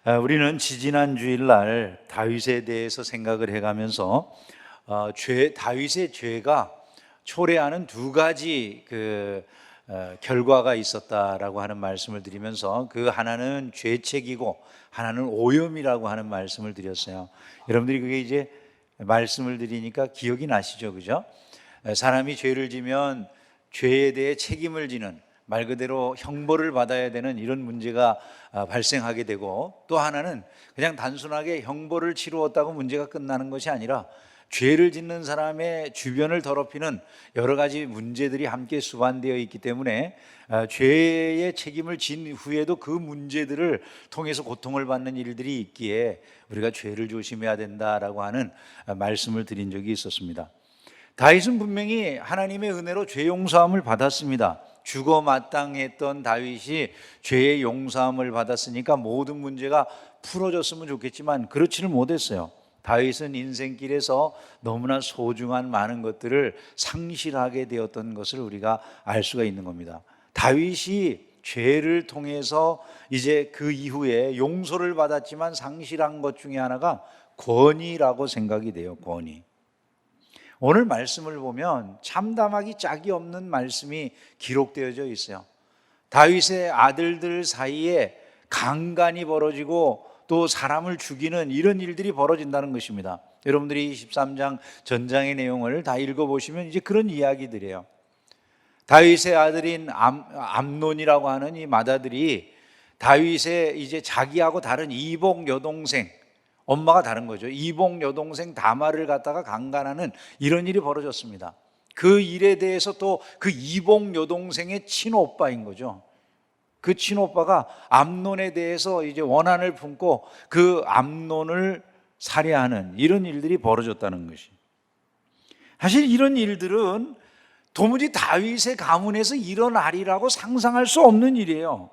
우리는 지지난 주일날 다윗에 대해서 생각을 해가면서 다윗의 죄가 초래하는 두 가지 결과가 있었다라고 하는 말씀을 드리면서 그 하나는 죄책이고 하나는 오염이라고 하는 말씀을 드렸어요. 여러분들이 그게 이제 말씀을 드리니까 기억이 나시죠, 그죠? 사람이 죄를 지면 죄에 대해 책임을 지는, 말 그대로 형벌을 받아야 되는 이런 문제가 발생하게 되고, 또 하나는 그냥 단순하게 형벌을 치루었다고 문제가 끝나는 것이 아니라 죄를 짓는 사람의 주변을 더럽히는 여러 가지 문제들이 함께 수반되어 있기 때문에 죄의 책임을 진 후에도 그 문제들을 통해서 고통을 받는 일들이 있기에 우리가 죄를 조심해야 된다라고 하는 말씀을 드린 적이 있었습니다. 다윗은 분명히 하나님의 은혜로 죄 용서함을 받았습니다. 죽어 마땅했던 다윗이 죄의 용서함을 받았으니까 모든 문제가 풀어졌으면 좋겠지만 그렇지는 못했어요. 다윗은 인생길에서 너무나 소중한 많은 것들을 상실하게 되었던 것을 우리가 알 수가 있는 겁니다. 다윗이 죄를 통해서 이제 그 이후에 용서를 받았지만 상실한 것 중에 하나가 권위라고 생각이 돼요. 권위. 오늘 말씀을 보면 참담하기 짝이 없는 말씀이 기록되어져 있어요. 다윗의 아들들 사이에 강간이 벌어지고 또 사람을 죽이는 이런 일들이 벌어진다는 것입니다. 여러분들이 23장 전장의 내용을 다 읽어보시면 이제 그런 이야기들이에요. 다윗의 아들인 암논이라고 하는 이 맏아들이 다윗의 이제 자기하고 다른 이복 여동생, 엄마가 다른 거죠. 이복 여동생 다말을 갖다가 강간하는 이런 일이 벌어졌습니다. 그 일에 대해서 또 그 이복 여동생의 친오빠인 거죠. 그 친오빠가 암논에 대해서 이제 원한을 품고 그 암논을 살해하는 이런 일들이 벌어졌다는 것이. 사실 이런 일들은 도무지 다윗의 가문에서 일어나리라고 상상할 수 없는 일이에요.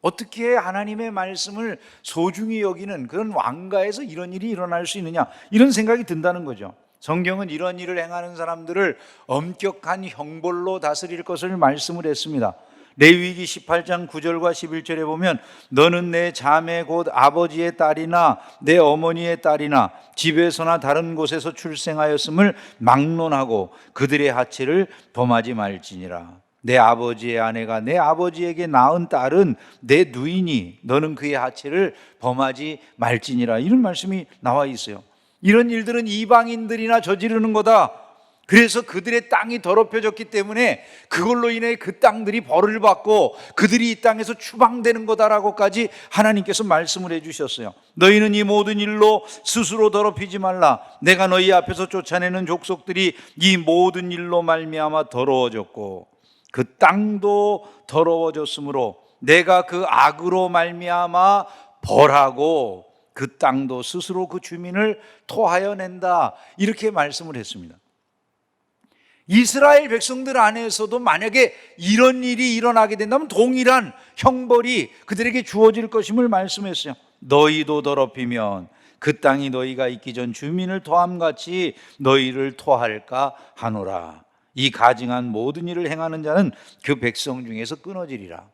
어떻게 하나님의 말씀을 소중히 여기는 그런 왕가에서 이런 일이 일어날 수 있느냐, 이런 생각이 든다는 거죠. 성경은 이런 일을 행하는 사람들을 엄격한 형벌로 다스릴 것을 말씀을 했습니다. 레위기 18장 9절과 11절에 보면 너는 내 자매 곧 아버지의 딸이나 내 어머니의 딸이나 집에서나 다른 곳에서 출생하였음을 막론하고 그들의 하체를 범하지 말지니라. 내 아버지의 아내가 내 아버지에게 낳은 딸은 내 누이니 너는 그의 하체를 범하지 말지니라. 이런 말씀이 나와 있어요. 이런 일들은 이방인들이나 저지르는 거다. 그래서 그들의 땅이 더럽혀졌기 때문에 그걸로 인해 그 땅들이 벌을 받고 그들이 이 땅에서 추방되는 거다라고까지 하나님께서 말씀을 해주셨어요. 너희는 이 모든 일로 스스로 더럽히지 말라. 내가 너희 앞에서 쫓아내는 족속들이 이 모든 일로 말미암아 더러워졌고 그 땅도 더러워졌으므로 내가 그 악으로 말미암아 벌하고 그 땅도 스스로 그 주민을 토하여 낸다. 이렇게 말씀을 했습니다. 이스라엘 백성들 안에서도 만약에 이런 일이 일어나게 된다면 동일한 형벌이 그들에게 주어질 것임을 말씀했어요. 너희도 더럽히면 그 땅이 너희가 있기 전 주민을 토함같이 너희를 토할까 하노라. 이 가증한 모든 일을 행하는 자는 그 백성 중에서 끊어지리라.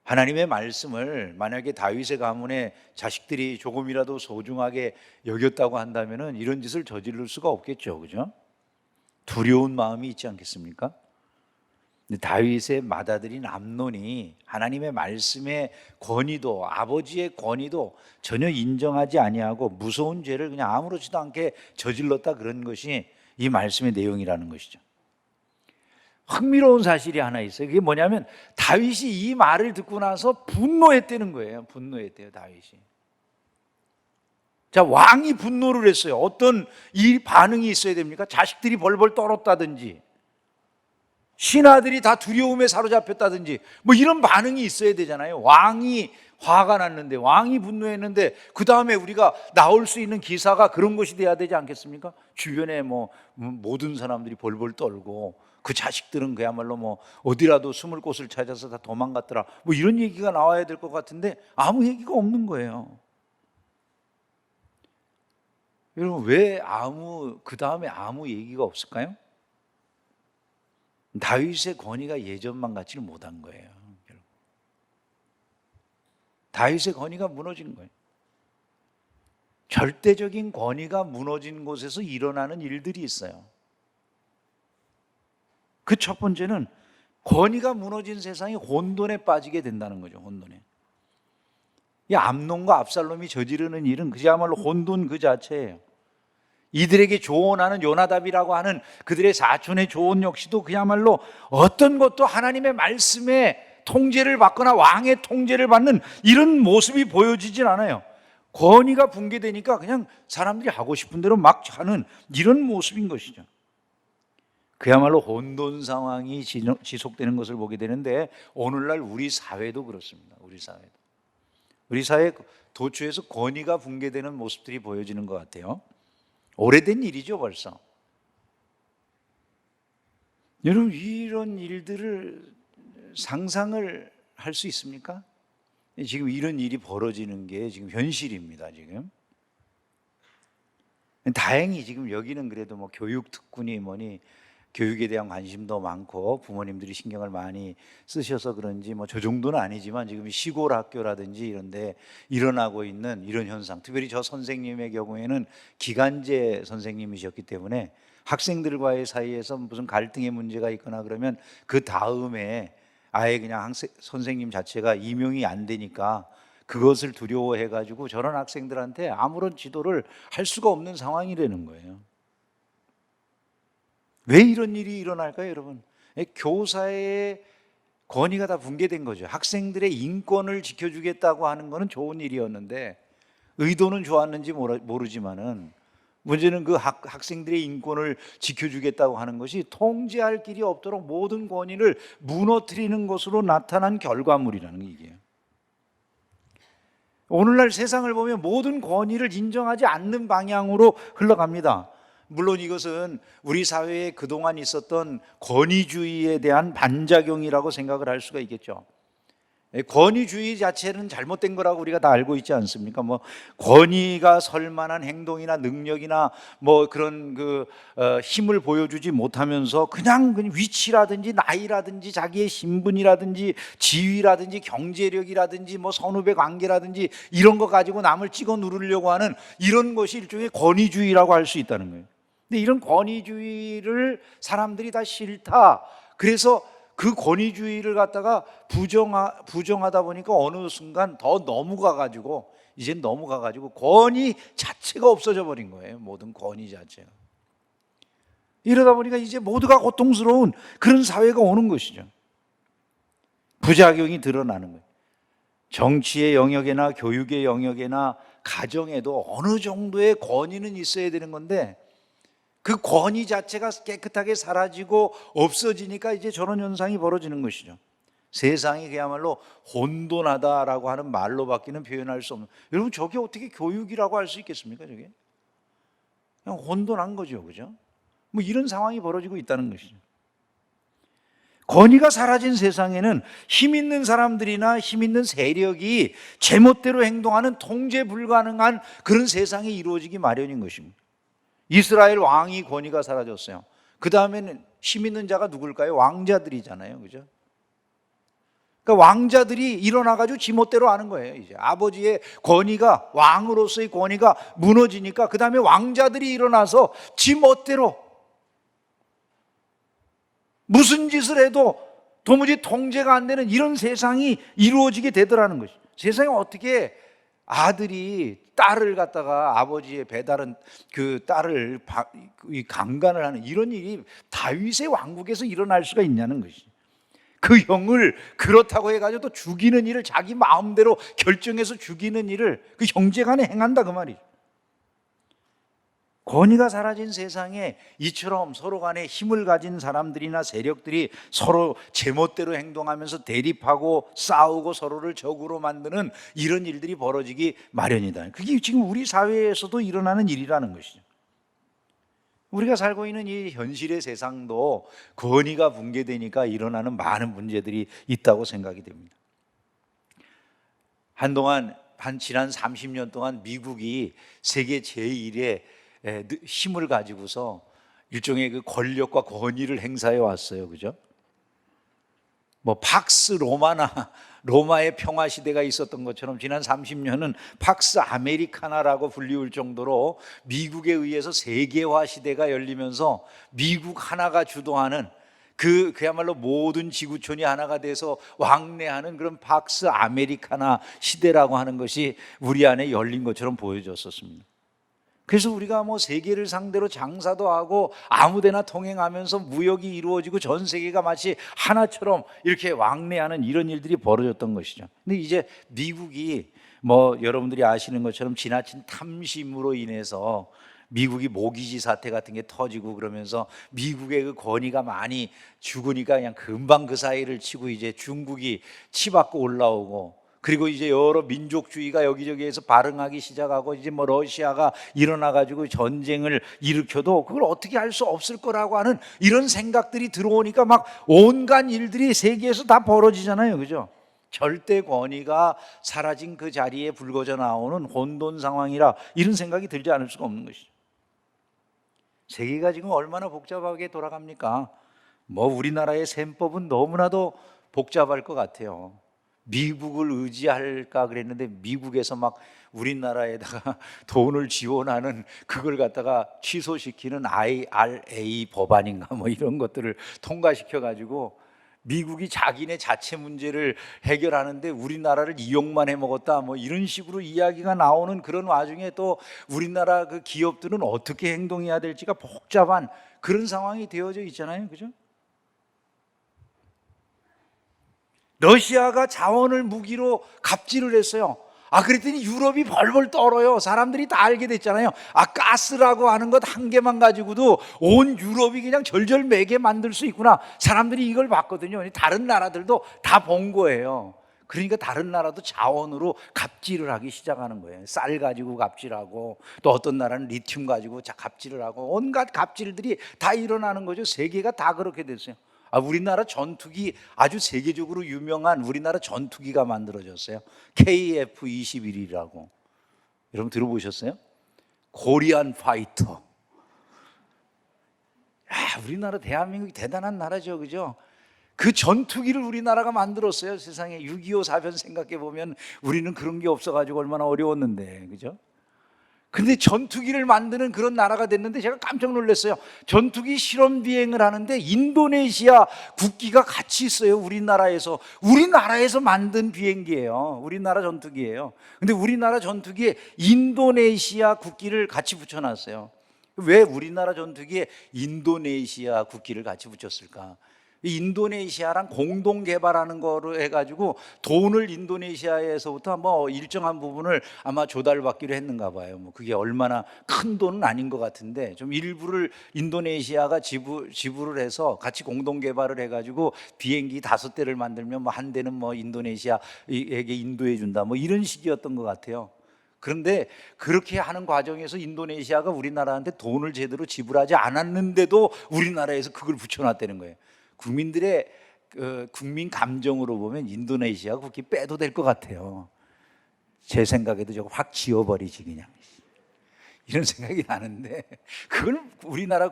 하나님의 말씀을 만약에 다윗의 가문의 자식들이 조금이라도 소중하게 여겼다고 한다면 이런 짓을 저지를 수가 없겠죠, 그죠? 두려운 마음이 있지 않겠습니까? 다윗의 맏아들인 암논이 하나님의 말씀의 권위도 아버지의 권위도 전혀 인정하지 아니하고 무서운 죄를 그냥 아무렇지도 않게 저질렀다, 그런 것이 이 말씀의 내용이라는 것이죠. 흥미로운 사실이 하나 있어요. 그게 뭐냐면 다윗이 이 말을 듣고 나서 분노했다는 거예요. 분노했대요, 다윗이. 자, 왕이 분노를 했어요. 어떤 이 반응이 있어야 됩니까? 자식들이 벌벌 떨었다든지 신하들이 다 두려움에 사로잡혔다든지 뭐 이런 반응이 있어야 되잖아요. 왕이 화가 났는데, 왕이 분노했는데 그 다음에 우리가 나올 수 있는 기사가 그런 것이 돼야 되지 않겠습니까? 주변에 뭐 모든 사람들이 벌벌 떨고 그 자식들은 그야말로 뭐 어디라도 숨을 곳을 찾아서 다 도망갔더라, 뭐 이런 얘기가 나와야 될 것 같은데 아무 얘기가 없는 거예요. 여러분, 왜 그 다음에 아무 얘기가 없을까요? 다윗의 권위가 예전만 같지는 못한 거예요. 다윗의 권위가 무너진 거예요. 절대적인 권위가 무너진 곳에서 일어나는 일들이 있어요. 그 첫 번째는 권위가 무너진 세상이 혼돈에 빠지게 된다는 거죠. 혼돈에. 이 암논과 압살롬이 저지르는 일은 그야말로 혼돈 그 자체예요. 이들에게 조언하는 요나답이라고 하는 그들의 사촌의 조언 역시도 그야말로 어떤 것도 하나님의 말씀에 통제를 받거나 왕의 통제를 받는 이런 모습이 보여지질 않아요. 권위가 붕괴되니까 그냥 사람들이 하고 싶은 대로 막 하는 이런 모습인 것이죠. 그야말로 혼돈 상황이 지속되는 것을 보게 되는데, 오늘날 우리 사회도 그렇습니다. 우리 사회 도처에서 권위가 붕괴되는 모습들이 보여지는 것 같아요. 오래된 일이죠, 벌써. 여러분, 이런 일들을 상상을 할 수 있습니까? 지금 이런 일이 벌어지는 게 지금 현실입니다, 지금. 다행히 지금 여기는 그래도 뭐 교육 특구니 뭐니 교육에 대한 관심도 많고 부모님들이 신경을 많이 쓰셔서 그런지 뭐 저 정도는 아니지만 지금 시골 학교라든지 이런 데 일어나고 있는 이런 현상, 특별히 저 선생님의 경우에는 기간제 선생님이셨기 때문에 학생들과의 사이에서 무슨 갈등의 문제가 있거나 그러면 그 다음에 아예 그냥 선생님 자체가 임용이 안 되니까 그것을 두려워해 가지고 저런 학생들한테 아무런 지도를 할 수가 없는 상황이 되는 거예요. 왜 이런 일이 일어날까요, 여러분? 교사의 권위가 다 붕괴된 거죠. 학생들의 인권을 지켜주겠다고 하는 것은 좋은 일이었는데, 의도는 좋았는지 모르지만은 문제는 그 학생들의 인권을 지켜주겠다고 하는 것이 통제할 길이 없도록 모든 권위를 무너뜨리는 것으로 나타난 결과물이라는 게 이게요. 오늘날 세상을 보면 모든 권위를 인정하지 않는 방향으로 흘러갑니다. 물론 이것은 우리 사회에 그동안 있었던 권위주의에 대한 반작용이라고 생각을 할 수가 있겠죠. 권위주의 자체는 잘못된 거라고 우리가 다 알고 있지 않습니까? 뭐 권위가 설 만한 행동이나 능력이나 뭐 그런 힘을 보여주지 못하면서 그냥 위치라든지 나이라든지 자기의 신분이라든지 지위라든지 경제력이라든지 뭐 선후배 관계라든지 이런 거 가지고 남을 찍어 누르려고 하는 이런 것이 일종의 권위주의라고 할 수 있다는 거예요. 근데 이런 권위주의를 사람들이 다 싫다. 그래서 그 권위주의를 갖다가 부정하다 보니까 어느 순간 더 넘어가가지고 이젠 넘어가가지고 권위 자체가 없어져 버린 거예요. 모든 권위 자체가. 이러다 보니까 이제 모두가 고통스러운 그런 사회가 오는 것이죠. 부작용이 드러나는 거예요. 정치의 영역이나 교육의 영역이나 가정에도 어느 정도의 권위는 있어야 되는 건데 그 권위 자체가 깨끗하게 사라지고 없어지니까 이제 저런 현상이 벌어지는 것이죠. 세상이 그야말로 혼돈하다라고 하는 말로밖에는 표현할 수 없는. 여러분, 저게 어떻게 교육이라고 할 수 있겠습니까? 저게 그냥 혼돈한 거죠, 그죠? 뭐 이런 상황이 벌어지고 있다는 것이죠. 권위가 사라진 세상에는 힘 있는 사람들이나 힘 있는 세력이 제멋대로 행동하는 통제 불가능한 그런 세상이 이루어지기 마련인 것입니다. 이스라엘 왕이 권위가 사라졌어요. 그 다음에는 힘 있는 자가 누굴까요? 왕자들이잖아요, 그죠? 그러니까 왕자들이 일어나가지고 지멋대로 하는 거예요. 이제 아버지의 권위가, 왕으로서의 권위가 무너지니까 그 다음에 왕자들이 일어나서 지멋대로 무슨 짓을 해도 도무지 통제가 안 되는 이런 세상이 이루어지게 되더라는 것이죠. 세상에 어떻게 아들이 딸을 갖다가 아버지의 배다른 그 딸을 강간을 하는 이런 일이 다윗의 왕국에서 일어날 수가 있냐는 것이죠. 그 형을 그렇다고 해가지고 또 죽이는 일을 자기 마음대로 결정해서 죽이는 일을 그 형제간에 행한다 그 말이죠. 권위가 사라진 세상에 이처럼 서로 간에 힘을 가진 사람들이나 세력들이 서로 제멋대로 행동하면서 대립하고 싸우고 서로를 적으로 만드는 이런 일들이 벌어지기 마련이다. 그게 지금 우리 사회에서도 일어나는 일이라는 것이죠. 우리가 살고 있는 이 현실의 세상도 권위가 붕괴되니까 일어나는 많은 문제들이 있다고 생각이 됩니다. 한동안 지난 30년 동안 미국이 세계 제1의 힘을 가지고서 일종의 그 권력과 권위를 행사해 왔어요, 그죠? 뭐 팍스 로마나 로마의 평화 시대가 있었던 것처럼 지난 30년은 팍스 아메리카나라고 불리울 정도로 미국에 의해서 세계화 시대가 열리면서 미국 하나가 주도하는 그야말로 모든 지구촌이 하나가 돼서 왕래하는 그런 팍스 아메리카나 시대라고 하는 것이 우리 안에 열린 것처럼 보여졌었습니다. 그래서 우리가 뭐 세계를 상대로 장사도 하고 아무데나 통행하면서 무역이 이루어지고 전 세계가 마치 하나처럼 이렇게 왕래하는 이런 일들이 벌어졌던 것이죠. 근데 이제 미국이 뭐 여러분들이 아시는 것처럼 지나친 탐심으로 인해서 미국이 모기지 사태 같은 게 터지고 그러면서 미국의 그 권위가 많이 죽으니까 그냥 금방 그 사이를 치고 이제 중국이 치받고 올라오고, 그리고 이제 여러 민족주의가 여기저기에서 발흥하기 시작하고 이제 뭐 러시아가 일어나 가지고 전쟁을 일으켜도 그걸 어떻게 할 수 없을 거라고 하는 이런 생각들이 들어오니까 막 온갖 일들이 세계에서 다 벌어지잖아요. 그죠? 절대 권위가 사라진 그 자리에 불거져 나오는 혼돈 상황이라 이런 생각이 들지 않을 수가 없는 것이죠. 세계가 지금 얼마나 복잡하게 돌아갑니까? 뭐 우리나라의 셈법은 너무나도 복잡할 것 같아요. 미국을 의지할까 그랬는데 미국에서 막 우리나라에다가 돈을 지원하는 그걸 갖다가 취소시키는 IRA 법안인가 뭐 이런 것들을 통과시켜 가지고 미국이 자기네 자체 문제를 해결하는데 우리나라를 이용만 해먹었다 뭐 이런 식으로 이야기가 나오는 그런 와중에 또 우리나라 그 기업들은 어떻게 행동해야 될지가 복잡한 그런 상황이 되어져 있잖아요. 그죠? 러시아가 자원을 무기로 갑질을 했어요. 그랬더니 유럽이 벌벌 떨어요. 사람들이 다 알게 됐잖아요. 가스라고 하는 것 한 개만 가지고도 온 유럽이 그냥 절절매게 만들 수 있구나. 사람들이 이걸 봤거든요. 다른 나라들도 다 본 거예요. 그러니까 다른 나라도 자원으로 갑질을 하기 시작하는 거예요. 쌀 가지고 갑질하고, 또 어떤 나라는 리튬 가지고 갑질을 하고, 온갖 갑질들이 다 일어나는 거죠. 세계가 다 그렇게 됐어요. 우리나라 전투기, 아주 세계적으로 유명한 우리나라 전투기가 만들어졌어요. KF-21이라고. 여러분 들어보셨어요? 코리안 파이터. 우리나라 대한민국이 대단한 나라죠. 그죠? 그 전투기를 우리나라가 만들었어요. 세상에 6.25 사변 생각해 보면 우리는 그런 게 없어가지고 얼마나 어려웠는데. 그죠? 근데 전투기를 만드는 그런 나라가 됐는데 제가 깜짝 놀랐어요. 전투기 실험 비행을 하는데 인도네시아 국기가 같이 있어요. 우리나라에서 만든 비행기예요. 우리나라 전투기예요. 근데 우리나라 전투기에 인도네시아 국기를 같이 붙여놨어요. 왜 우리나라 전투기에 인도네시아 국기를 같이 붙였을까? 인도네시아랑 공동 개발하는 거로 해가지고 돈을 인도네시아에서부터 뭐 일정한 부분을 아마 조달받기로 했는가 봐요. 뭐 그게 얼마나 큰 돈은 아닌 것 같은데 좀 일부를 인도네시아가 지불을 해서 같이 공동 개발을 해가지고 비행기 5대를 만들면 뭐 한 대는 뭐 인도네시아에게 인도해 준다 뭐 이런 식이었던 것 같아요. 그런데 그렇게 하는 과정에서 인도네시아가 우리나라한테 돈을 제대로 지불하지 않았는데도 우리나라에서 그걸 붙여놨다는 거예요. 국민들의 국민 감정으로 보면 인도네시아 국기 빼도 될 것 같아요. 제 생각에도 저거 확 지워버리지 그냥 이런 생각이 나는데 그걸 우리나라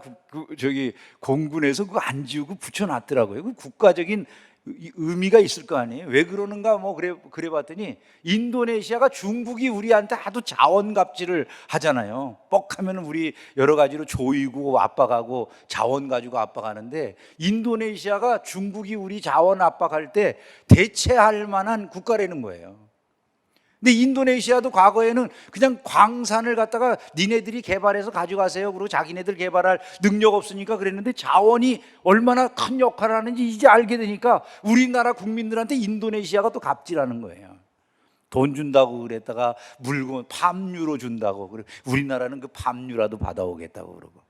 공군에서 그거 안 지우고 붙여놨더라고요. 그 국가적인 의미가 있을 거 아니에요. 왜 그러는가 뭐 그래 봤더니 인도네시아가 중국이 우리한테 하도 자원 갑질을 하잖아요. 뻑하면 우리 여러 가지로 조이고 압박하고 자원 가지고 압박하는데 인도네시아가 중국이 우리 자원 압박할 때 대체할 만한 국가라는 거예요. 근데 인도네시아도 과거에는 그냥 광산을 갖다가 니네들이 개발해서 가져가세요. 그리고 자기네들 개발할 능력 없으니까 그랬는데 자원이 얼마나 큰 역할을 하는지 이제 알게 되니까 우리나라 국민들한테 인도네시아가 또 갑질하는 거예요. 돈 준다고 그랬다가 물건 팜유로 준다고 그래. 우리나라는 그 팜유라도 받아오겠다고 그러고.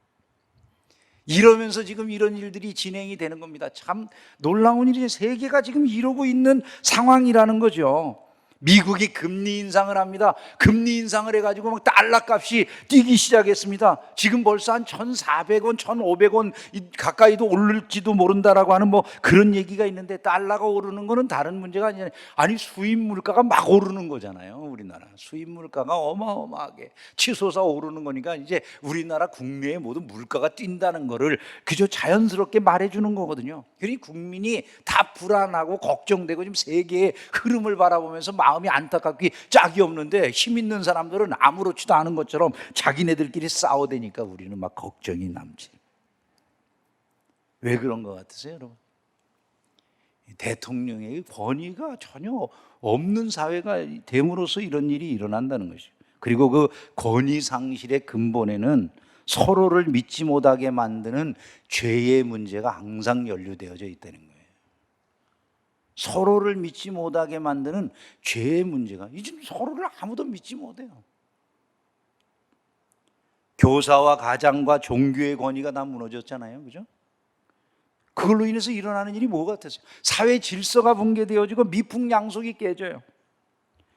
이러면서 지금 이런 일들이 진행이 되는 겁니다. 참 놀라운 일이죠. 세계가 지금 이러고 있는 상황이라는 거죠. 미국이 금리 인상을 합니다. 금리 인상을 해가지고 막 달러 값이 뛰기 시작했습니다. 지금 벌써 한 1,400원, 1,500원 가까이도 오를지도 모른다라고 하는 뭐 그런 얘기가 있는데, 달러가 오르는 거는 다른 문제가 아니잖아요. 아니, 수입 물가가 막 오르는 거잖아요. 우리나라 수입 물가가 어마어마하게 치솟아 오르는 거니까 이제 우리나라 국내의 모든 물가가 뛴다는 거를 그저 자연스럽게 말해주는 거거든요. 그러니 국민이 다 불안하고 걱정되고 지금 세계의 흐름을 바라보면서 마음이 안타깝기 짝이 없는데, 힘 있는 사람들은 아무렇지도 않은 것처럼 자기네들끼리 싸워대니까 우리는 막 걱정이 남지. 왜 그런 것 같으세요, 여러분? 대통령의 권위가 전혀 없는 사회가 됨으로써 이런 일이 일어난다는 것이죠. 그리고 그 권위 상실의 근본에는 서로를 믿지 못하게 만드는 죄의 문제가 항상 연루되어져 있다는 거예요. 서로를 믿지 못하게 만드는 죄의 문제가, 이제 서로를 아무도 믿지 못해요. 교사와 가장과 종교의 권위가 다 무너졌잖아요, 그죠? 그걸로 인해서 일어나는 일이 뭐 같았어요? 사회 질서가 붕괴되어지고 미풍양속이 깨져요.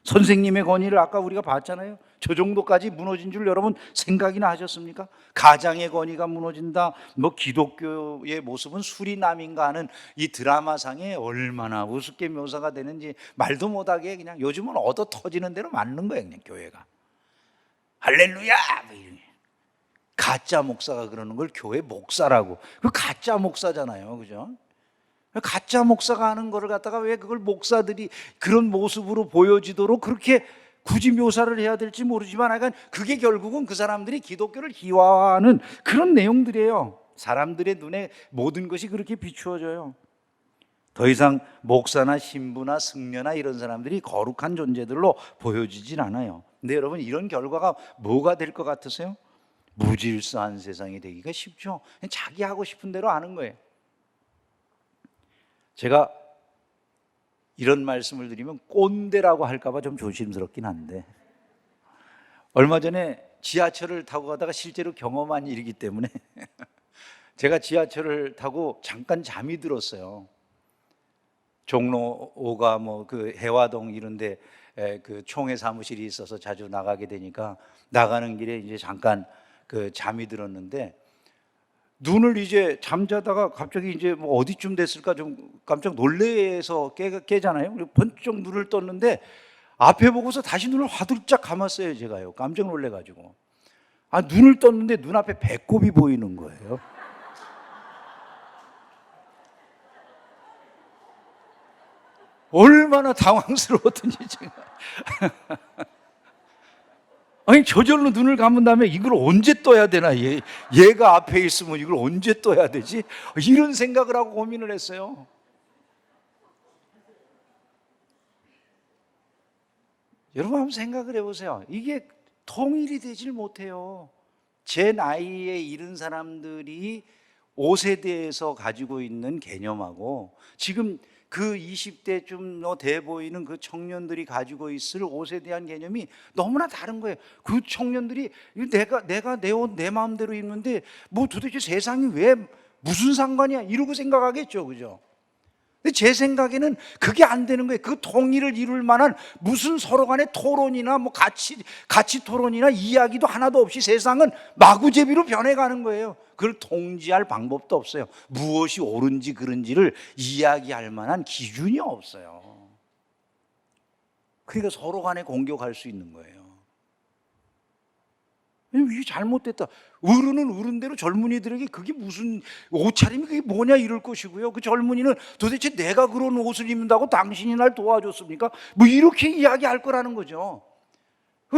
선생님의 권위를 아까 우리가 봤잖아요. 저 정도까지 무너진 줄 여러분 생각이나 하셨습니까? 가장의 권위가 무너진다, 뭐 기독교의 모습은 수리남인가 하는 이 드라마상에 얼마나 우습게 묘사가 되는지 말도 못하게 그냥 요즘은 얻어 터지는 대로 맞는 거예요, 그냥 교회가. 할렐루야! 가짜 목사가 그러는 걸 교회 목사라고. 그 가짜 목사잖아요, 그죠? 가짜 목사가 하는 거를 갖다가 왜 그걸 목사들이 그런 모습으로 보여지도록 그렇게 굳이 묘사를 해야 될지 모르지만, 약간 그게 결국은 그 사람들이 기독교를 희화화하는 그런 내용들이에요. 사람들의 눈에 모든 것이 그렇게 비추어져요. 더 이상 목사나 신부나 승려나 이런 사람들이 거룩한 존재들로 보여지진 않아요. 근데 여러분, 이런 결과가 뭐가 될 것 같으세요? 무질서한 세상이 되기가 쉽죠. 자기 하고 싶은 대로 하는 거예요. 제가 이런 말씀을 드리면 꼰대라고 할까봐 좀 조심스럽긴 한데, 얼마 전에 지하철을 타고 가다가 실제로 경험한 일이기 때문에 제가 지하철을 타고 잠깐 잠이 들었어요. 종로 5가 뭐 그 해화동 이런데 그 총회 사무실이 있어서 자주 나가게 되니까 나가는 길에 이제 잠깐 그 잠이 들었는데, 눈을 이제 잠자다가 갑자기 이제 뭐 어디쯤 됐을까 좀 깜짝 놀래서 깨잖아요. 번쩍 눈을 떴는데 앞에 보고서 다시 눈을 화들짝 감았어요, 제가요. 깜짝 놀래가지고. 눈을 떴는데 눈앞에 배꼽이 보이는 거예요. 얼마나 당황스러웠던지 제가. 아니, 저절로 눈을 감은 다음에 이걸 언제 떠야 되나, 얘가 앞에 있으면 이걸 언제 떠야 되지? 이런 생각을 하고 고민을 했어요. 여러분 한번 생각을 해보세요. 이게 통일이 되질 못해요. 제 나이에 이른 사람들이 옷에 대해서 가지고 있는 개념하고 지금 그 20대쯤 돼 보이는 그 청년들이 가지고 있을 옷에 대한 개념이 너무나 다른 거예요. 그 청년들이 내가 내 옷 내 마음대로 입는데 뭐 도대체 세상이 왜 무슨 상관이야 이러고 생각하겠죠, 그죠? 근데 제 생각에는 그게 안 되는 거예요. 그 통일을 이룰 만한 무슨 서로 간의 토론이나 뭐 가치 토론이나 이야기도 하나도 없이 세상은 마구제비로 변해가는 거예요. 그걸 통지할 방법도 없어요. 무엇이 옳은지 그른지를 이야기할 만한 기준이 없어요. 그러니까 서로 간에 공격할 수 있는 거예요. 이게 잘못됐다. 어른은 어른대로 젊은이들에게 그게 무슨 옷차림이 그게 뭐냐 이럴 것이고요. 그 젊은이는 도대체 내가 그런 옷을 입는다고 당신이 날 도와줬습니까? 뭐 이렇게 이야기할 거라는 거죠.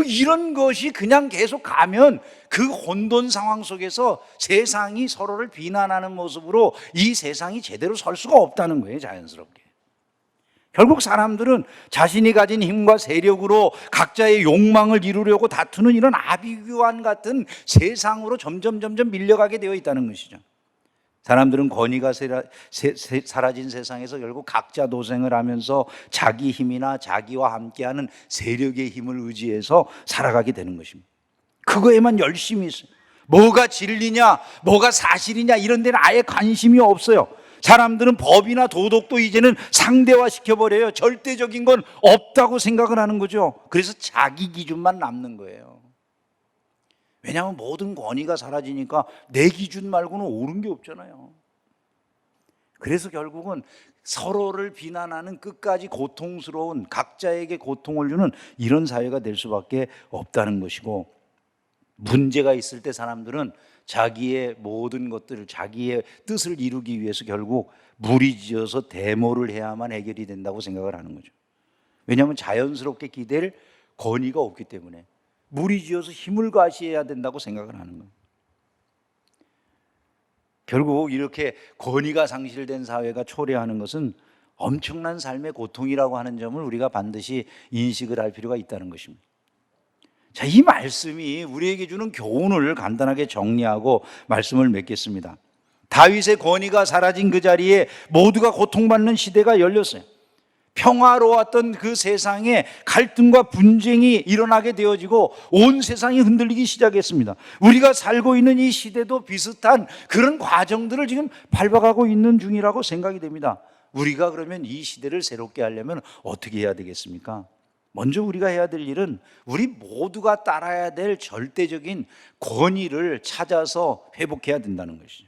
이런 것이 그냥 계속 가면 그 혼돈 상황 속에서 세상이 서로를 비난하는 모습으로 이 세상이 제대로 설 수가 없다는 거예요, 자연스럽게. 결국 사람들은 자신이 가진 힘과 세력으로 각자의 욕망을 이루려고 다투는 이런 아비규환 같은 세상으로 점점 밀려가게 되어 있다는 것이죠. 사람들은 권위가 사라진 세상에서 결국 각자 도생을 하면서 자기 힘이나 자기와 함께하는 세력의 힘을 의지해서 살아가게 되는 것입니다. 그거에만 열심히 있어요. 뭐가 진리냐, 뭐가 사실이냐 이런 데는 아예 관심이 없어요. 사람들은 법이나 도덕도 이제는 상대화 시켜버려요. 절대적인 건 없다고 생각을 하는 거죠. 그래서 자기 기준만 남는 거예요. 왜냐하면 모든 권위가 사라지니까 내 기준 말고는 옳은 게 없잖아요. 그래서 결국은 서로를 비난하는 끝까지 고통스러운, 각자에게 고통을 주는 이런 사회가 될 수밖에 없다는 것이고, 문제가 있을 때 사람들은 자기의 모든 것들을, 자기의 뜻을 이루기 위해서 결국 무리지어서 데모를 해야만 해결이 된다고 생각을 하는 거죠. 왜냐하면 자연스럽게 기댈 권위가 없기 때문에 무리지어서 힘을 과시해야 된다고 생각을 하는 거예요. 결국 이렇게 권위가 상실된 사회가 초래하는 것은 엄청난 삶의 고통이라고 하는 점을 우리가 반드시 인식을 할 필요가 있다는 것입니다. 자, 이 말씀이 우리에게 주는 교훈을 간단하게 정리하고 말씀을 맺겠습니다. 다윗의 권위가 사라진 그 자리에 모두가 고통받는 시대가 열렸어요. 평화로웠던 그 세상에 갈등과 분쟁이 일어나게 되어지고 온 세상이 흔들리기 시작했습니다. 우리가 살고 있는 이 시대도 비슷한 그런 과정들을 지금 밟아가고 있는 중이라고 생각이 됩니다. 우리가 그러면 이 시대를 새롭게 하려면 어떻게 해야 되겠습니까? 먼저 우리가 해야 될 일은 우리 모두가 따라야 될 절대적인 권위를 찾아서 회복해야 된다는 것이죠.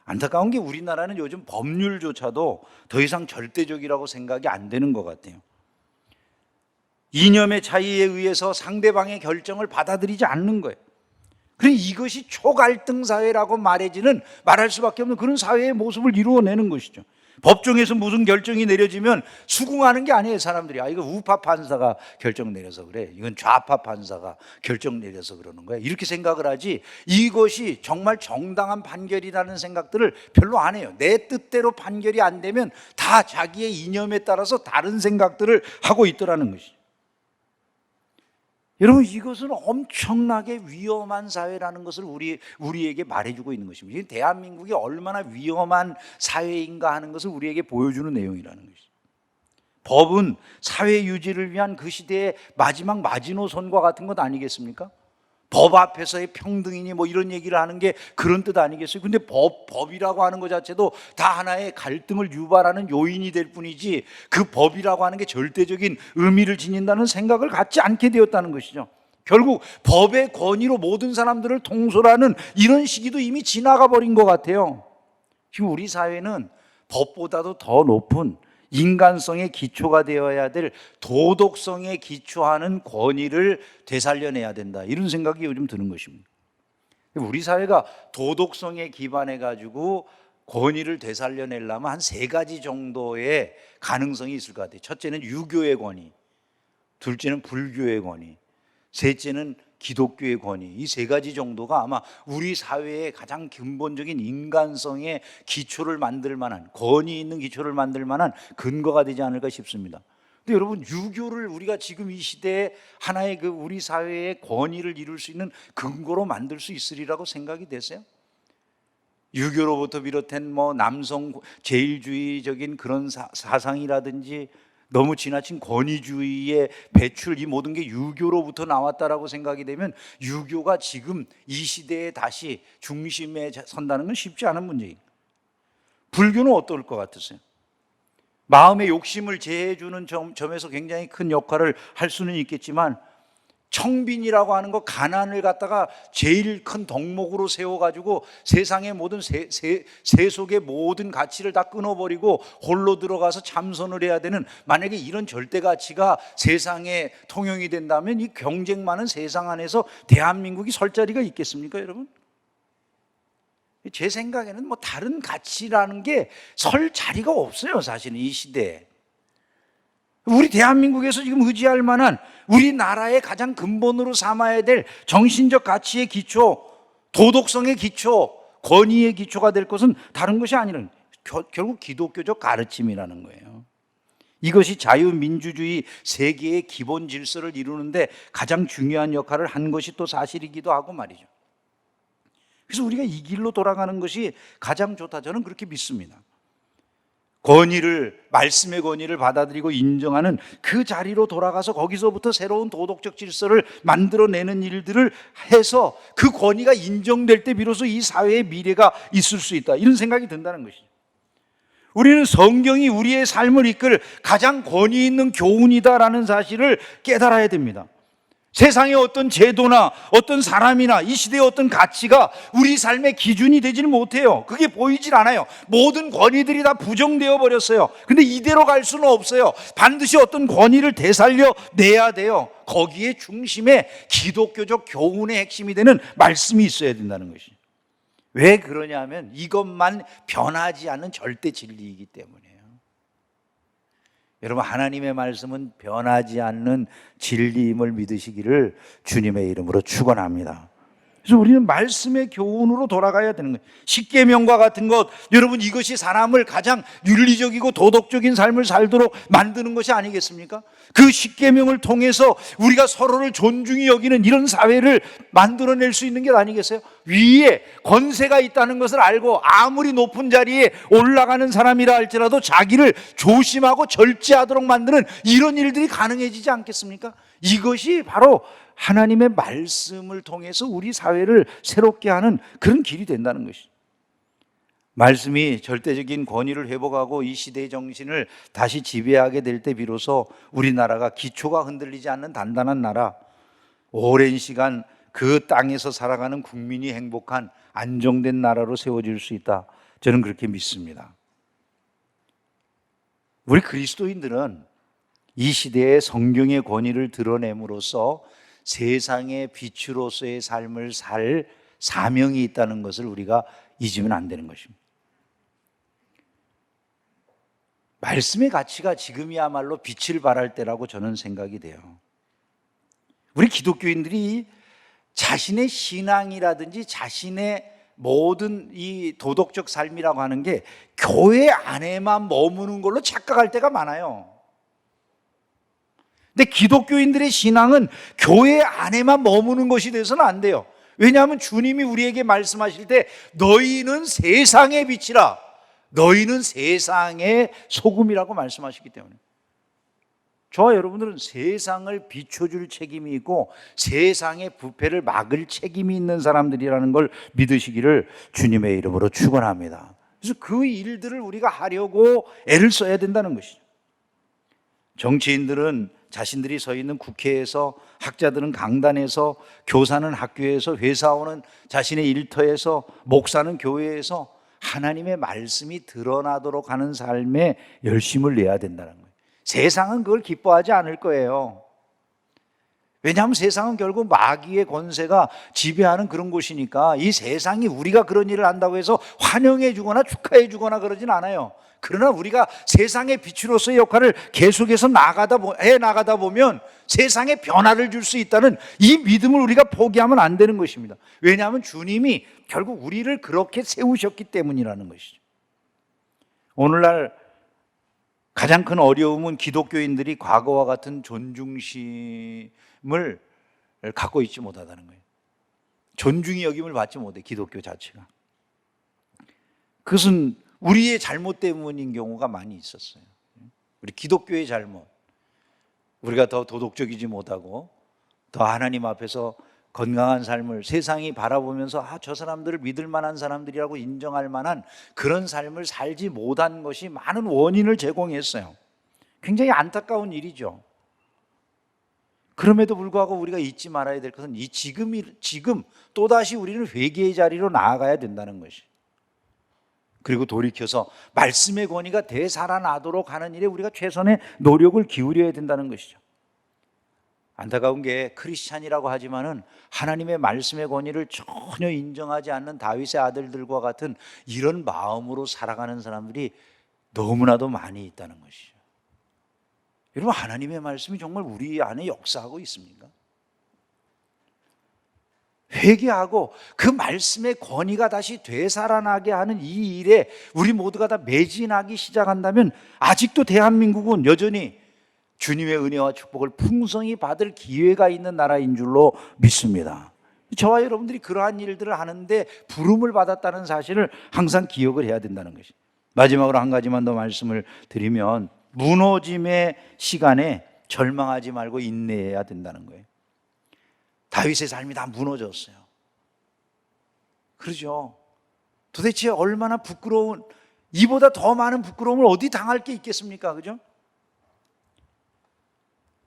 안타까운 게 우리나라는 요즘 법률조차도 더 이상 절대적이라고 생각이 안 되는 것 같아요. 이념의 차이에 의해서 상대방의 결정을 받아들이지 않는 거예요. 그럼 이것이 초갈등 사회라고 말할 수밖에 없는 그런 사회의 모습을 이루어내는 것이죠. 법정에서 무슨 결정이 내려지면 수긍하는 게 아니에요. 사람들이 이거 우파 판사가 결정 내려서 그래, 이건 좌파 판사가 결정 내려서 그러는 거야, 이렇게 생각을 하지, 이것이 정말 정당한 판결이라는 생각들을 별로 안 해요. 내 뜻대로 판결이 안 되면 다 자기의 이념에 따라서 다른 생각들을 하고 있더라는 것이죠. 여러분, 이것은 엄청나게 위험한 사회라는 것을 우리에게 말해주고 있는 것입니다. 대한민국이 얼마나 위험한 사회인가 하는 것을 우리에게 보여주는 내용이라는 것이죠. 법은 사회 유지를 위한 그 시대의 마지막 마지노선과 같은 것 아니겠습니까? 법 앞에서의 평등이니 이런 얘기를 하는 게 그런 뜻 아니겠어요? 근데 법이라고 하는 것 자체도 다 하나의 갈등을 유발하는 요인이 될 뿐이지, 그 법이라고 하는 게 절대적인 의미를 지닌다는 생각을 갖지 않게 되었다는 것이죠. 결국 법의 권위로 모든 사람들을 통솔하는 이런 시기도 이미 지나가 버린 것 같아요. 지금 우리 사회는 법보다도 더 높은 인간성의 기초가 되어야 될 도덕성에 기초하는 권위를 되살려내야 된다, 이런 생각이 요즘 드는 것입니다. 우리 사회가 도덕성에 기반해 가지고 권위를 되살려내려면 한 3가지 정도의 가능성이 있을 것 같아요. 첫째는 유교의 권위, 둘째는 불교의 권위, 셋째는 기독교의 권위. 이 3가지 정도가 아마 우리 사회의 가장 근본적인 인간성의 기초를 만들 만한, 권위 있는 기초를 만들 만한 근거가 되지 않을까 싶습니다. 근데 여러분, 유교를 우리가 지금 이 시대에 하나의 우리 사회의 권위를 이룰 수 있는 근거로 만들 수 있으리라고 생각이 되세요? 유교로부터 비롯한 남성 제일주의적인 그런 사상이라든지 너무 지나친 권위주의의 배출, 이 모든 게 유교로부터 나왔다라고 생각이 되면 유교가 지금 이 시대에 다시 중심에 선다는 건 쉽지 않은 문제입니다. 불교는 어떨 것 같으세요? 마음의 욕심을 제해주는 점에서 굉장히 큰 역할을 할 수는 있겠지만, 청빈이라고 하는 거, 가난을 갖다가 제일 큰 덕목으로 세워가지고 세상의 모든 세속의 모든 가치를 다 끊어버리고 홀로 들어가서 참선을 해야 되는, 만약에 이런 절대 가치가 세상에 통용이 된다면 이 경쟁 많은 세상 안에서 대한민국이 설 자리가 있겠습니까, 여러분? 제 생각에는 다른 가치라는 게 설 자리가 없어요, 사실은 이 시대에. 우리 대한민국에서 지금 의지할 만한, 우리나라의 가장 근본으로 삼아야 될 정신적 가치의 기초, 도덕성의 기초, 권위의 기초가 될 것은 다른 것이 아니라 결국 기독교적 가르침이라는 거예요. 이것이 자유민주주의 세계의 기본 질서를 이루는데 가장 중요한 역할을 한 것이 또 사실이기도 하고 말이죠. 그래서 우리가 이 길로 돌아가는 것이 가장 좋다, 저는 그렇게 믿습니다. 권위를, 말씀의 권위를 받아들이고 인정하는 그 자리로 돌아가서 거기서부터 새로운 도덕적 질서를 만들어내는 일들을 해서 그 권위가 인정될 때 비로소 이 사회의 미래가 있을 수 있다, 이런 생각이 든다는 것이죠. 우리는 성경이 우리의 삶을 이끌 가장 권위 있는 교훈이다라는 사실을 깨달아야 됩니다. 세상의 어떤 제도나 어떤 사람이나 이 시대의 어떤 가치가 우리 삶의 기준이 되지는 못해요. 그게 보이질 않아요. 모든 권위들이 다 부정되어 버렸어요. 근데 이대로 갈 수는 없어요. 반드시 어떤 권위를 되살려 내야 돼요. 거기에 중심에 기독교적 교훈의 핵심이 되는 말씀이 있어야 된다는 것이죠. 왜 그러냐면 이것만 변하지 않는 절대 진리이기 때문이에요. 여러분, 하나님의 말씀은 변하지 않는 진리임을 믿으시기를 주님의 이름으로 축원합니다. 그래서 우리는 말씀의 교훈으로 돌아가야 되는 거예요. 십계명과 같은 것, 여러분, 이것이 사람을 가장 윤리적이고 도덕적인 삶을 살도록 만드는 것이 아니겠습니까? 그 십계명을 통해서 우리가 서로를 존중히 여기는 이런 사회를 만들어낼 수 있는 게 아니겠어요? 위에 권세가 있다는 것을 알고 아무리 높은 자리에 올라가는 사람이라 할지라도 자기를 조심하고 절제하도록 만드는 이런 일들이 가능해지지 않겠습니까? 이것이 바로 하나님의 말씀을 통해서 우리 사회를 새롭게 하는 그런 길이 된다는 것이죠. 말씀이 절대적인 권위를 회복하고 이 시대의 정신을 다시 지배하게 될 때 비로소 우리나라가 기초가 흔들리지 않는 단단한 나라, 오랜 시간 그 땅에서 살아가는 국민이 행복한 안정된 나라로 세워질 수 있다, 저는 그렇게 믿습니다. 우리 그리스도인들은 이 시대에 성경의 권위를 드러냄으로써 세상의 빛으로서의 삶을 살 사명이 있다는 것을 우리가 잊으면 안 되는 것입니다. 말씀의 가치가 지금이야말로 빛을 발할 때라고 저는 생각이 돼요. 우리 기독교인들이 자신의 신앙이라든지 자신의 모든 이 도덕적 삶이라고 하는 게 교회 안에만 머무는 걸로 착각할 때가 많아요. 근데 기독교인들의 신앙은 교회 안에만 머무는 것이 돼서는 안 돼요. 왜냐하면 주님이 우리에게 말씀하실 때 너희는 세상의 빛이라, 너희는 세상의 소금이라고 말씀하시기 때문에 저와 여러분들은 세상을 비춰줄 책임이 있고 세상의 부패를 막을 책임이 있는 사람들이라는 걸 믿으시기를 주님의 이름으로 축원합니다. 그래서 그 일들을 우리가 하려고 애를 써야 된다는 것이죠. 정치인들은 자신들이 서 있는 국회에서, 학자들은 강단에서, 교사는 학교에서, 회사원은 자신의 일터에서, 목사는 교회에서 하나님의 말씀이 드러나도록 하는 삶에 열심을 내야 된다는 거예요. 세상은 그걸 기뻐하지 않을 거예요. 왜냐하면 세상은 결국 마귀의 권세가 지배하는 그런 곳이니까 이 세상이 우리가 그런 일을 한다고 해서 환영해 주거나 축하해 주거나 그러진 않아요. 그러나 우리가 세상의 빛으로서의 역할을 계속해서 나가다 보면 세상에 변화를 줄 수 있다는 이 믿음을 우리가 포기하면 안 되는 것입니다. 왜냐하면 주님이 결국 우리를 그렇게 세우셨기 때문이라는 것이죠. 오늘날 가장 큰 어려움은 기독교인들이 과거와 같은 존중심을 갖고 있지 못하다는 거예요. 존중의 여김을 받지 못해, 기독교 자체가. 그것은 우리의 잘못 때문인 경우가 많이 있었어요. 우리 기독교의 잘못, 우리가 더 도덕적이지 못하고 더 하나님 앞에서 건강한 삶을 세상이 바라보면서 저 사람들을 믿을 만한 사람들이라고 인정할 만한 그런 삶을 살지 못한 것이 많은 원인을 제공했어요. 굉장히 안타까운 일이죠. 그럼에도 불구하고 우리가 잊지 말아야 될 것은 지금 또다시 우리는 회개의 자리로 나아가야 된다는 것이. 그리고 돌이켜서 말씀의 권위가 되살아나도록 하는 일에 우리가 최선의 노력을 기울여야 된다는 것이죠. 안타까운 게 크리스찬이라고 하지만은 하나님의 말씀의 권위를 전혀 인정하지 않는 다윗의 아들들과 같은 이런 마음으로 살아가는 사람들이 너무나도 많이 있다는 것이죠. 여러분, 하나님의 말씀이 정말 우리 안에 역사하고 있습니까? 회개하고 그 말씀의 권위가 다시 되살아나게 하는 이 일에 우리 모두가 다 매진하기 시작한다면 아직도 대한민국은 여전히 주님의 은혜와 축복을 풍성히 받을 기회가 있는 나라인 줄로 믿습니다. 저와 여러분들이 그러한 일들을 하는데 부름을 받았다는 사실을 항상 기억을 해야 된다는 것이. 마지막으로 한 가지만 더 말씀을 드리면, 무너짐의 시간에 절망하지 말고 인내해야 된다는 거예요. 다윗의 삶이 다 무너졌어요. 그러죠. 도대체 얼마나 부끄러운, 이보다 더 많은 부끄러움을 어디 당할 게 있겠습니까? 그죠?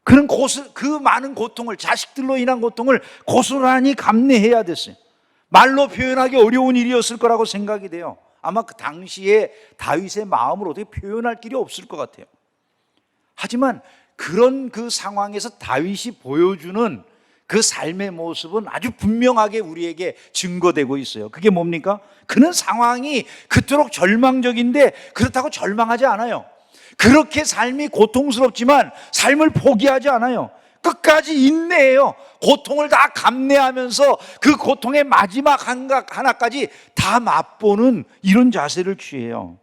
그런 그 많은 고통을, 자식들로 인한 고통을 고스란히 감내해야 됐어요. 말로 표현하기 어려운 일이었을 거라고 생각이 돼요. 아마 그 당시에 다윗의 마음을 어떻게 표현할 길이 없을 것 같아요. 하지만 그런 그 상황에서 다윗이 보여주는 그 삶의 모습은 아주 분명하게 우리에게 증거되고 있어요. 그게 뭡니까? 그는 상황이 그토록 절망적인데 그렇다고 절망하지 않아요. 그렇게 삶이 고통스럽지만 삶을 포기하지 않아요. 끝까지 인내해요. 고통을 다 감내하면서 그 고통의 마지막 하나까지 다 맛보는 이런 자세를 취해요.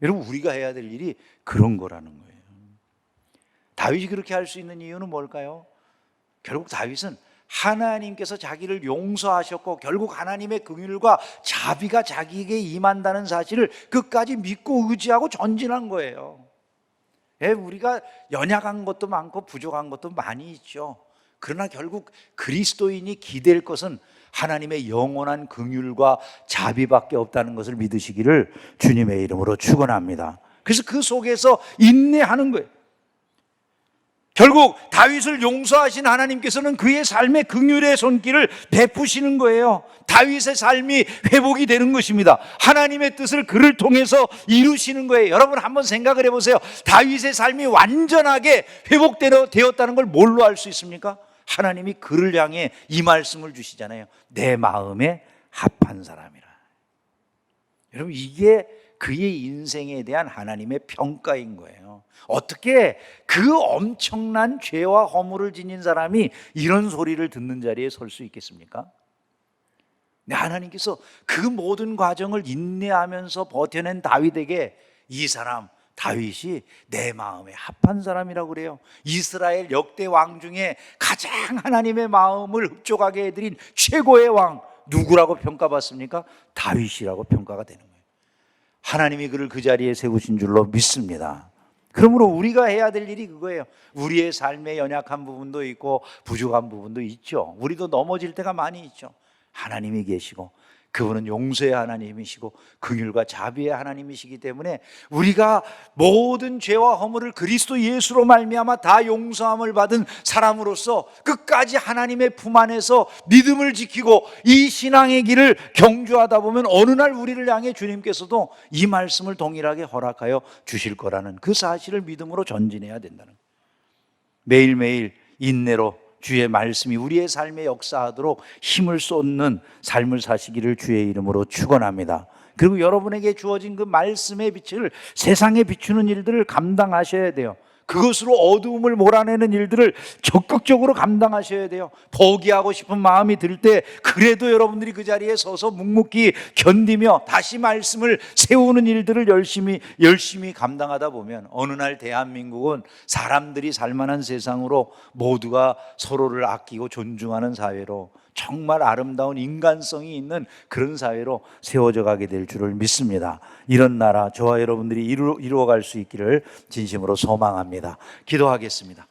여러분, 우리가 해야 될 일이 그런 거라는 거예요. 다윗이 그렇게 할 수 있는 이유는 뭘까요? 결국 다윗은 하나님께서 자기를 용서하셨고 결국 하나님의 긍휼과 자비가 자기에게 임한다는 사실을 끝까지 믿고 의지하고 전진한 거예요. 우리가 연약한 것도 많고 부족한 것도 많이 있죠. 그러나 결국 그리스도인이 기댈 것은 하나님의 영원한 긍휼과 자비밖에 없다는 것을 믿으시기를 주님의 이름으로 축원합니다. 그래서 그 속에서 인내하는 거예요. 결국 다윗을 용서하신 하나님께서는 그의 삶의 긍휼의 손길을 베푸시는 거예요. 다윗의 삶이 회복이 되는 것입니다. 하나님의 뜻을 그를 통해서 이루시는 거예요. 여러분 한번 생각을 해보세요. 다윗의 삶이 완전하게 회복되었다는 걸 뭘로 알 수 있습니까? 하나님이 그를 향해 이 말씀을 주시잖아요. 내 마음에 합한 사람이라. 여러분, 이게 그의 인생에 대한 하나님의 평가인 거예요. 어떻게 그 엄청난 죄와 허물을 지닌 사람이 이런 소리를 듣는 자리에 설 수 있겠습니까? 하나님께서 그 모든 과정을 인내하면서 버텨낸 다윗에게 이 사람 다윗이 내 마음에 합한 사람이라고 그래요. 이스라엘 역대 왕 중에 가장 하나님의 마음을 흡족하게 해드린 최고의 왕, 누구라고 평가받습니까? 다윗이라고 평가가 되는 거예요. 하나님이 그를 그 자리에 세우신 줄로 믿습니다. 그러므로 우리가 해야 될 일이 그거예요. 우리의 삶에 연약한 부분도 있고 부족한 부분도 있죠. 우리도 넘어질 때가 많이 있죠. 하나님이 계시고 그분은 용서의 하나님이시고 긍휼과 자비의 하나님이시기 때문에 우리가 모든 죄와 허물을 그리스도 예수로 말미암아 다 용서함을 받은 사람으로서 끝까지 하나님의 품 안에서 믿음을 지키고 이 신앙의 길을 경주하다 보면 어느 날 우리를 향해 주님께서도 이 말씀을 동일하게 허락하여 주실 거라는 그 사실을 믿음으로 전진해야 된다는 거예요. 매일매일 인내로 주의 말씀이 우리의 삶에 역사하도록 힘을 쏟는 삶을 사시기를 주의 이름으로 축원합니다. 그리고 여러분에게 주어진 그 말씀의 빛을 세상에 비추는 일들을 감당하셔야 돼요. 그것으로 어두움을 몰아내는 일들을 적극적으로 감당하셔야 돼요. 포기하고 싶은 마음이 들 때 그래도 여러분들이 그 자리에 서서 묵묵히 견디며 다시 말씀을 세우는 일들을 열심히 감당하다 보면 어느 날 대한민국은 사람들이 살만한 세상으로 모두가 서로를 아끼고 존중하는 사회로 정말 아름다운 인간성이 있는 그런 사회로 세워져 가게 될 줄을 믿습니다. 이런 나라 저와 여러분들이 이루어갈 수 있기를 진심으로 소망합니다. 기도하겠습니다.